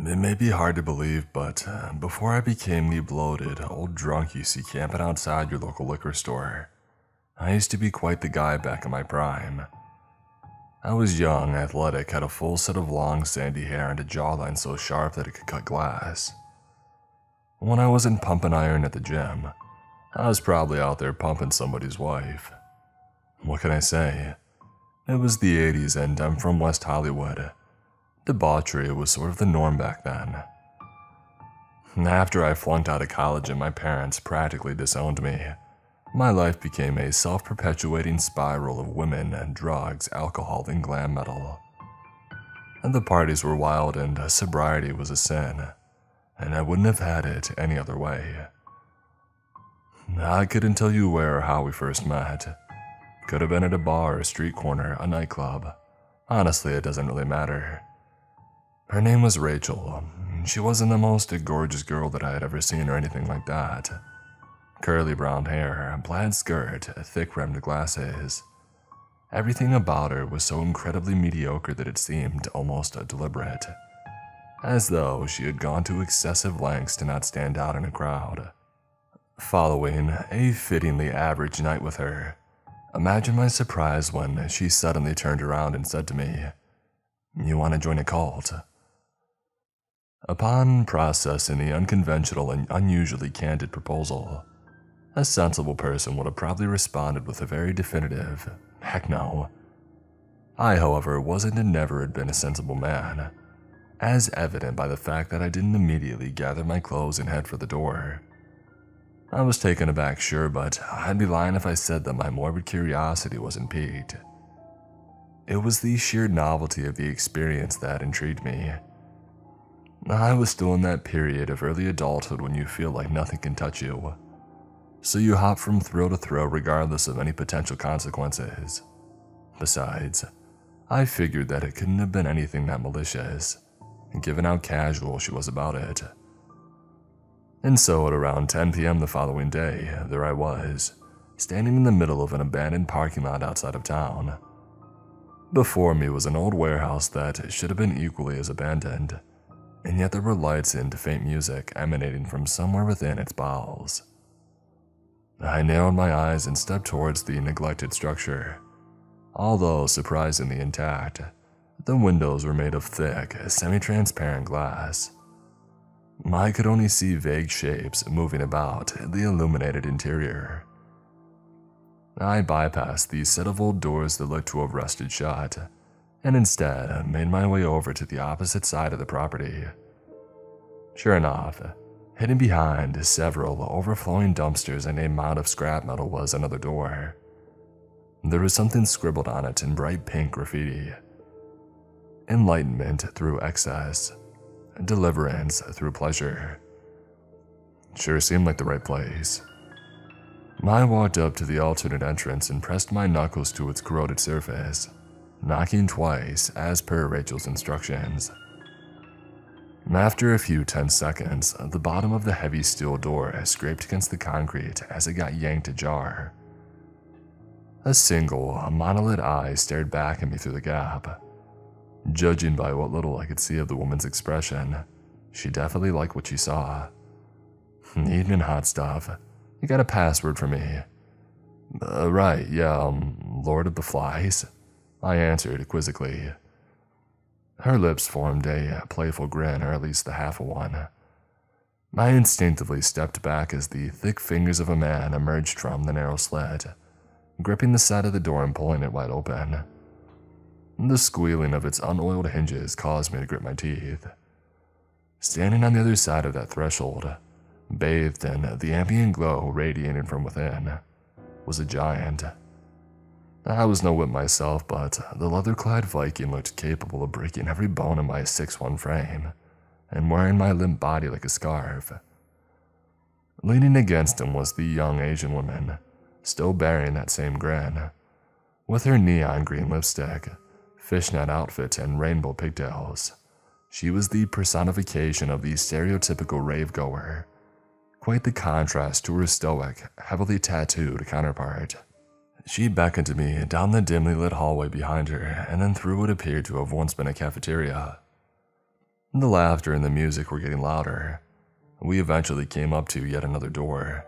It may be hard to believe, but before I became the bloated, old drunk you see camping outside your local liquor store, I used to be quite the guy back in my prime. I was young, athletic, had a full set of long, sandy hair and a jawline so sharp that it could cut glass. When I wasn't pumping iron at the gym, I was probably out there pumping somebody's wife. What can I say? It was the 80s and I'm from West Hollywood. Debauchery was sort of the norm back then. After I flunked out of college and my parents practically disowned me, my life became a self-perpetuating spiral of women and drugs, alcohol, and glam metal. And the parties were wild and sobriety was a sin, and I wouldn't have had it any other way. I couldn't tell you where or how we first met. Could have been at a bar, a street corner, a nightclub. Honestly, it doesn't really matter. Her name was Rachel. She wasn't the most gorgeous girl that I had ever seen or anything like that. Curly brown hair, plaid skirt, thick-rimmed glasses. Everything about her was so incredibly mediocre that it seemed almost deliberate, as though she had gone to excessive lengths to not stand out in a crowd. Following a fittingly average night with her, imagine my surprise when she suddenly turned around and said to me, "You want to join a cult?" Upon processing the unconventional and unusually candid proposal, a sensible person would have probably responded with a very definitive, "Heck no." I, however, wasn't and never had been a sensible man, as evident by the fact that I didn't immediately gather my clothes and head for the door. I was taken aback, sure, but I'd be lying if I said that my morbid curiosity wasn't piqued. It was the sheer novelty of the experience that intrigued me. I was still in that period of early adulthood when you feel like nothing can touch you, so you hop from thrill to thrill regardless of any potential consequences. Besides, I figured that it couldn't have been anything that malicious, given how casual she was about it. And so at around 10 p.m. the following day, there I was, standing in the middle of an abandoned parking lot outside of town. Before me was an old warehouse that should have been equally as abandoned, and yet there were lights and faint music emanating from somewhere within its bowels. I narrowed my eyes and stepped towards the neglected structure. Although surprisingly intact, the windows were made of thick, semi-transparent glass. I could only see vague shapes moving about the illuminated interior. I bypassed the set of old doors that looked to have rusted shut, and instead made my way over to the opposite side of the property. Sure enough, hidden behind several overflowing dumpsters and a mound of scrap metal was another door. There was something scribbled on it in bright pink graffiti. Enlightenment through excess. Deliverance through pleasure. Sure seemed like the right place. I walked up to the alternate entrance and pressed my knuckles to its corroded surface, knocking twice as per Rachel's instructions. After a few tense seconds, the bottom of the heavy steel door scraped against the concrete as it got yanked ajar. A single, monolith eye stared back at me through the gap. Judging by what little I could see of the woman's expression, she definitely liked what she saw. "Evening, hot stuff. You got a password for me?" Right, yeah, Lord of the Flies," I answered quizzically. Her lips formed a playful grin, or at least the half of one. I instinctively stepped back as the thick fingers of a man emerged from the narrow slit, gripping the side of the door and pulling it wide open. The squealing of its unoiled hinges caused me to grit my teeth. Standing on the other side of that threshold, bathed in the ambient glow radiating from within, was a giant. I was no whip myself, but the leather-clad Viking looked capable of breaking every bone in my 6'1" frame and wearing my limp body like a scarf. Leaning against him was the young Asian woman, still bearing that same grin, with her neon green lipstick, fishnet outfit, and rainbow pigtails. She was the personification of the stereotypical rave-goer, quite the contrast to her stoic, heavily tattooed counterpart. She beckoned to me down the dimly lit hallway behind her and then through what appeared to have once been a cafeteria. The laughter and the music were getting louder. We eventually came up to yet another door,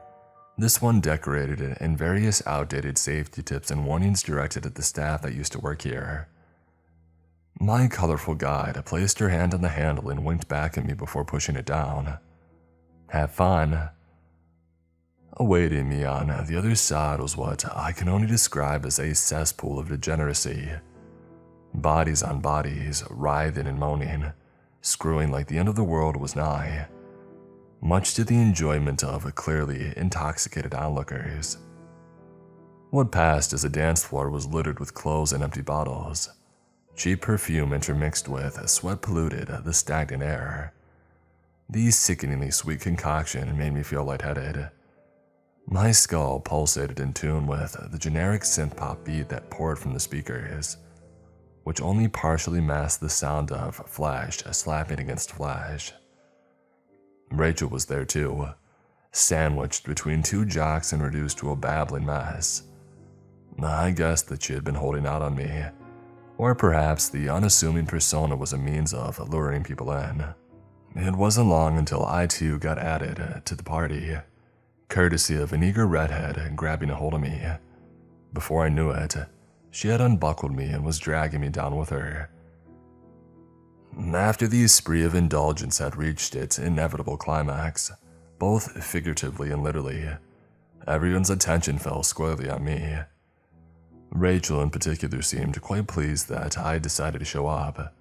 this one decorated in various outdated safety tips and warnings directed at the staff that used to work here. My colorful guide placed her hand on the handle and winked back at me before pushing it down. "Have fun." Awaiting me on the other side was what I can only describe as a cesspool of degeneracy. Bodies on bodies, writhing and moaning, screwing like the end of the world was nigh, much to the enjoyment of clearly intoxicated onlookers. What passed as a dance floor was littered with clothes and empty bottles. Cheap perfume intermixed with sweat polluted the stagnant air. The sickeningly sweet concoction made me feel lightheaded. My skull pulsated in tune with the generic synth-pop beat that poured from the speakers, which only partially masked the sound of flesh slapping against flesh. Rachel was there too, sandwiched between two jocks and reduced to a babbling mess. I guessed that she had been holding out on me, or perhaps the unassuming persona was a means of luring people in. It wasn't long until I too got added to the party, courtesy of an eager redhead grabbing a hold of me. Before I knew it, she had unbuckled me and was dragging me down with her. After the spree of indulgence had reached its inevitable climax, both figuratively and literally, everyone's attention fell squarely on me. Rachel in particular seemed quite pleased that I had decided to show up.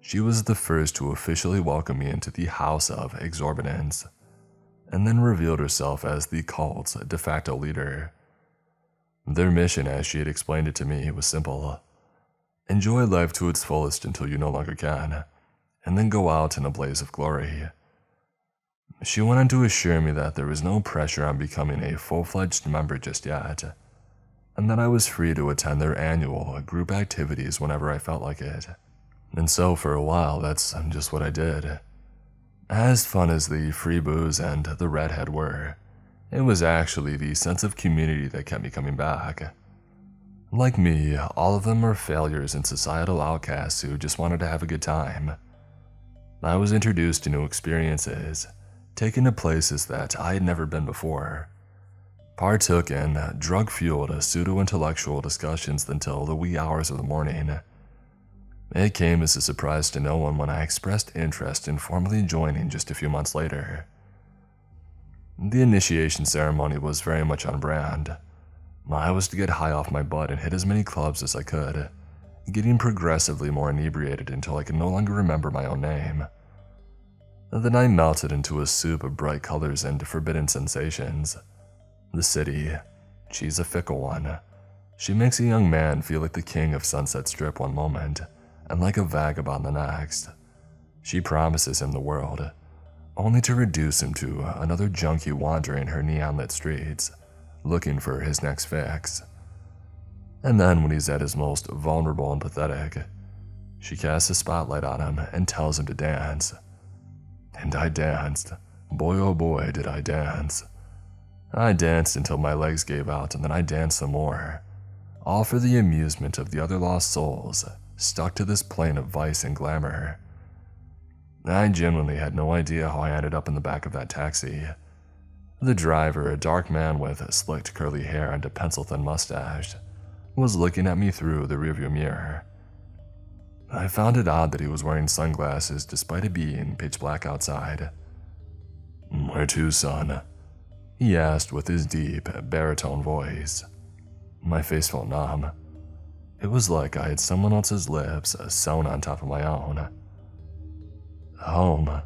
She was the first to officially welcome me into the house of exorbitance, and then revealed herself as the cult's de facto leader. Their mission, as she had explained it to me, was simple. Enjoy life to its fullest until you no longer can, and then go out in a blaze of glory. She went on to assure me that there was no pressure on becoming a full-fledged member just yet, and that I was free to attend their annual group activities whenever I felt like it. And so for a while, that's just what I did. As fun as the free booze and the redhead were, it was actually the sense of community that kept me coming back. Like me, all of them were failures and societal outcasts who just wanted to have a good time. I was introduced to new experiences, taken to places that I had never been before, partook in drug-fueled pseudo-intellectual discussions until the wee hours of the morning. It came as a surprise to no one when I expressed interest in formally joining just a few months later. The initiation ceremony was very much on brand. I was to get high off my butt and hit as many clubs as I could, getting progressively more inebriated until I could no longer remember my own name. The night melted into a soup of bright colors and forbidden sensations. The city, she's a fickle one. She makes a young man feel like the king of Sunset Strip one moment, and like a vagabond the next. She promises him the world, only to reduce him to another junkie wandering her neon-lit streets, looking for his next fix. And then when he's at his most vulnerable and pathetic, she casts a spotlight on him and tells him to dance. And I danced. Boy oh boy did I dance. I danced until my legs gave out, and then I danced some more, all for the amusement of the other lost souls stuck to this plane of vice and glamour. I genuinely had no idea how I ended up in the back of that taxi. The driver, a dark man with slicked curly hair and a pencil-thin mustache, was looking at me through the rearview mirror. I found it odd that he was wearing sunglasses despite it being pitch black outside. "Where to, son?" he asked with his deep, baritone voice. My face felt numb. It was like I had someone else's lips sewn on top of my own. "Home,"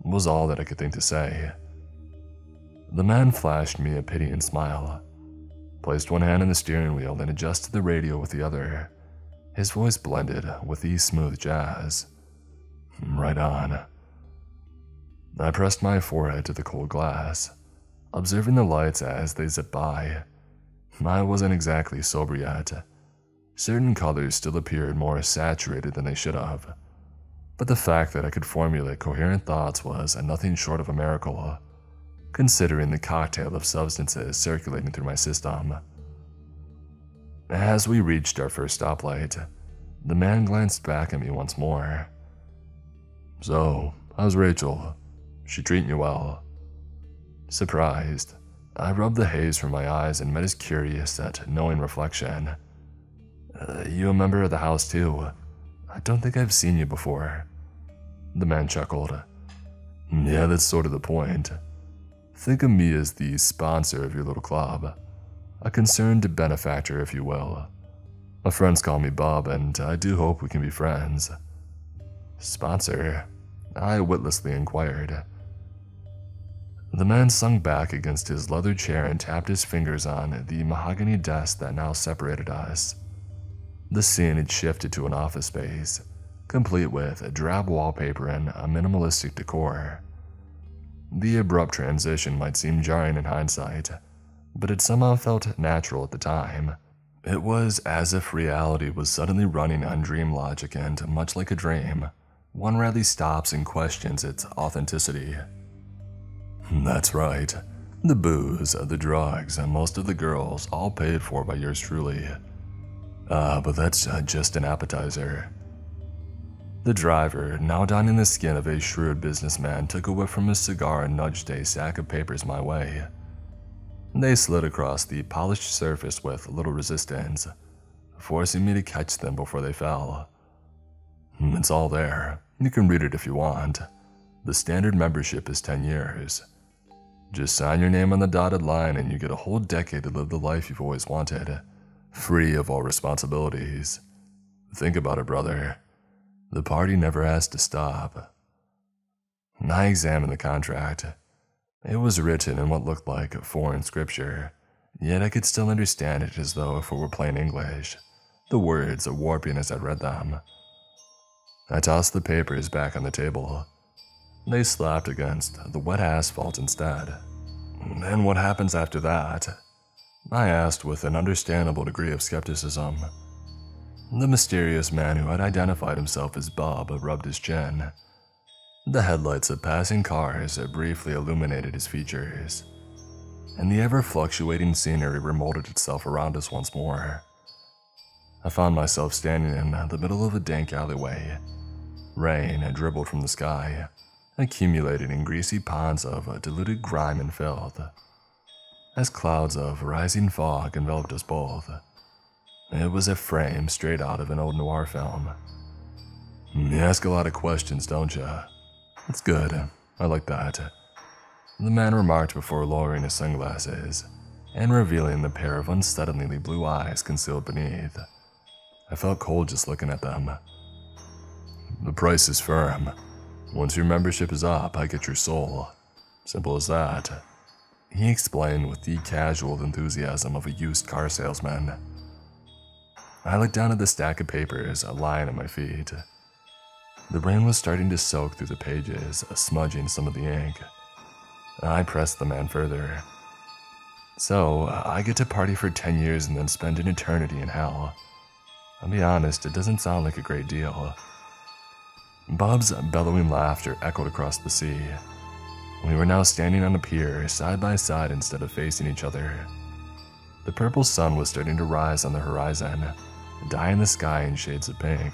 was all that I could think to say. The man flashed me a pitying smile, placed one hand on the steering wheel, and adjusted the radio with the other. His voice blended with the smooth jazz. "Right on." I pressed my forehead to the cold glass, observing the lights as they zipped by. I wasn't exactly sober yet. Certain colors still appeared more saturated than they should have, but the fact that I could formulate coherent thoughts was nothing short of a miracle, considering the cocktail of substances circulating through my system. As we reached our first stoplight, the man glanced back at me once more. So, how's Rachel? She treating you well? Surprised, I rubbed the haze from my eyes and met his curious yet knowing reflection. You a member of the house too? I don't think I've seen you before. The man chuckled. Yeah, that's sort of the point. Think of me as the sponsor of your little club. A concerned benefactor, if you will. My friends call me Bob, and I do hope we can be friends. Sponsor? I witlessly inquired. The man sunk back against his leather chair and tapped his fingers on the mahogany desk that now separated us. The scene had shifted to an office space, complete with drab wallpaper and a minimalistic decor. The abrupt transition might seem jarring in hindsight, but it somehow felt natural at the time. It was as if reality was suddenly running on dream logic, and much like a dream, one rarely stops and questions its authenticity. That's right. The booze, the drugs, and most of the girls, all paid for by yours truly. But that's just an appetizer. The driver, now donning the skin of a shrewd businessman, took a whiff from his cigar and nudged a sack of papers my way. They slid across the polished surface with little resistance, forcing me to catch them before they fell. It's all there. You can read it if you want. The standard membership is 10 years. Just sign your name on the dotted line and you get a whole decade to live the life you've always wanted, free of all responsibilities. Think about it, brother. The party never has to stop. I examined the contract. It was written in what looked like foreign scripture, yet I could still understand it as though if it were plain English, the words warping as I read them. I tossed the papers back on the table. They slapped against the wet asphalt instead. And what happens after that? I asked with an understandable degree of skepticism. The mysterious man who had identified himself as Bob rubbed his chin. The headlights of passing cars briefly illuminated his features, and the ever-fluctuating scenery remolded itself around us once more. I found myself standing in the middle of a dank alleyway. Rain had dribbled from the sky, accumulated in greasy ponds of diluted grime and filth. As clouds of rising fog enveloped us both, it was a frame straight out of an old noir film. You ask a lot of questions, don't you? It's good. I like that. The man remarked before lowering his sunglasses and revealing the pair of unsettlingly blue eyes concealed beneath. I felt cold just looking at them. The price is firm. Once your membership is up, I get your soul. Simple as that. He explained with the casual enthusiasm of a used car salesman. I looked down at the stack of papers lying at my feet. The rain was starting to soak through the pages, smudging some of the ink. I pressed the man further. So, I get to party for 10 years and then spend an eternity in hell. I'll be honest, it doesn't sound like a great deal. Bob's bellowing laughter echoed across the sea. We were now standing on a pier, side by side instead of facing each other. The purple sun was starting to rise on the horizon, dyeing the sky in shades of pink.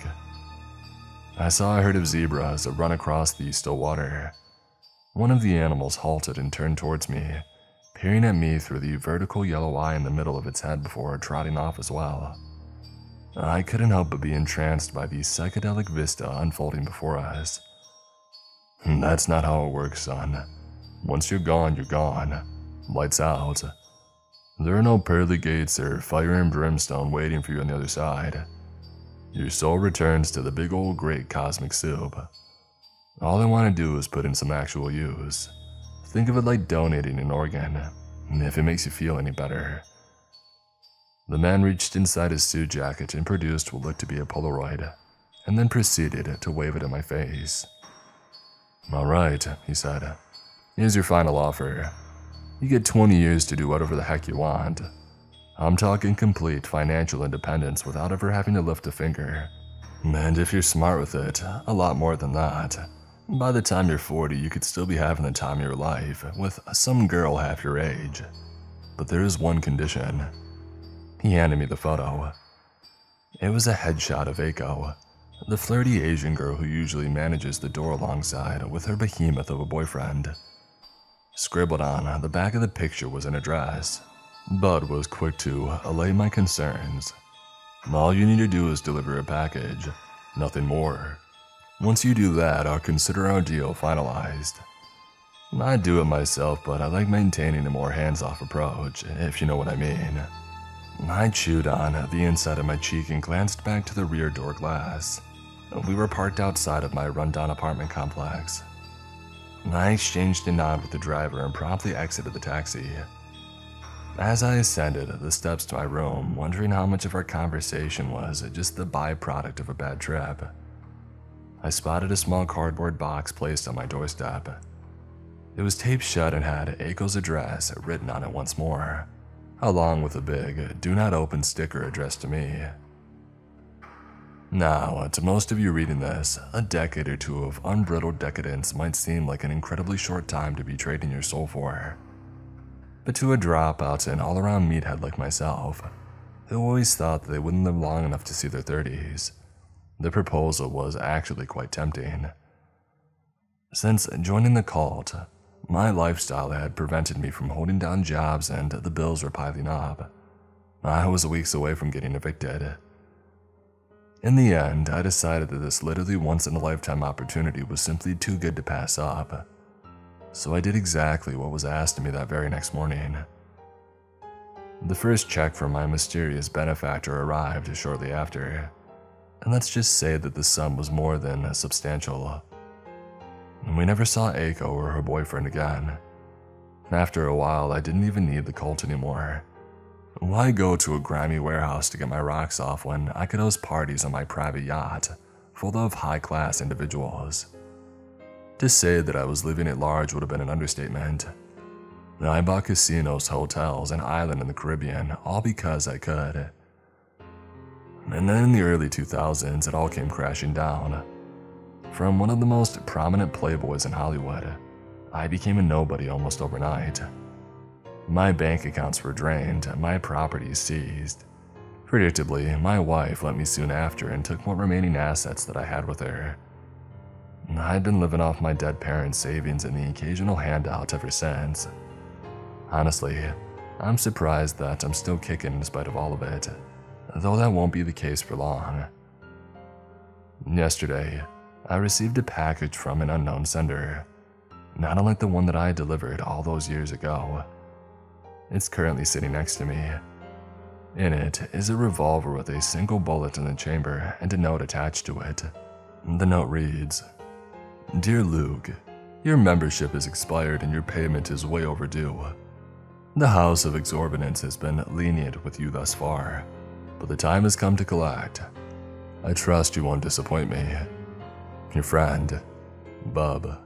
I saw a herd of zebras run across the still water. One of the animals halted and turned towards me, peering at me through the vertical yellow eye in the middle of its head before trotting off as well. I couldn't help but be entranced by the psychedelic vista unfolding before us. That's not how it works, son. Once you're gone, you're gone. Lights out. There are no pearly gates or fire and brimstone waiting for you on the other side. Your soul returns to the big old great cosmic soup. All I want to do is put in some actual use. Think of it like donating an organ, if it makes you feel any better. The man reached inside his suit jacket and produced what looked to be a Polaroid, and then proceeded to wave it in my face. All right, he said. Here's your final offer. You get 20 years to do whatever the heck you want. I'm talking complete financial independence without ever having to lift a finger. And if you're smart with it, a lot more than that. By the time you're 40, you could still be having the time of your life with some girl half your age. But there is one condition. He handed me the photo. It was a headshot of Aiko, the flirty Asian girl who usually manages the door alongside with her behemoth of a boyfriend. Scribbled on the back of the picture was an address. Bud was quick to allay my concerns. All you need to do is deliver a package, nothing more. Once you do that, I'll consider our deal finalized. I'd do it myself, but I like maintaining a more hands-off approach, if you know what I mean. I chewed on the inside of my cheek and glanced back to the rear door glass. We were parked outside of my rundown apartment complex. I exchanged a nod with the driver and promptly exited the taxi. As I ascended the steps to my room, wondering how much of our conversation was just the byproduct of a bad trip, I spotted a small cardboard box placed on my doorstep. It was taped shut and had Aiko's address written on it once more, along with a big "Do Not Open" sticker addressed to me. Now, to most of you reading this, a decade or two of unbridled decadence might seem like an incredibly short time to be trading your soul for. But to a dropout and all-around meathead like myself, who always thought that they wouldn't live long enough to see their 30s, the proposal was actually quite tempting. Since joining the cult, my lifestyle had prevented me from holding down jobs and the bills were piling up. I was weeks away from getting evicted. In the end, I decided that this literally once-in-a-lifetime opportunity was simply too good to pass up. So I did exactly what was asked of me that very next morning. The first check from my mysterious benefactor arrived shortly after, and let's just say that the sum was more than substantial. We never saw Aiko or her boyfriend again. After a while, I didn't even need the cult anymore. Why go to a grimy warehouse to get my rocks off when I could host parties on my private yacht, full of high-class individuals? To say that I was living at large would have been an understatement. I bought casinos, hotels, an island in the Caribbean, all because I could. And then in the early 2000s, it all came crashing down. From one of the most prominent playboys in Hollywood, I became a nobody almost overnight. My bank accounts were drained, my properties seized. Predictably, my wife left me soon after and took what remaining assets that I had with her. I'd been living off my dead parents' savings and the occasional handout ever since. Honestly, I'm surprised that I'm still kicking in spite of all of it, though that won't be the case for long. Yesterday, I received a package from an unknown sender, not unlike the one that I delivered all those years ago. It's currently sitting next to me. In it is a revolver with a single bullet in the chamber and a note attached to it. The note reads, "Dear Luke, your membership is expired and your payment is way overdue. The House of Exorbitance has been lenient with you thus far, but the time has come to collect. I trust you won't disappoint me. Your friend, Bub."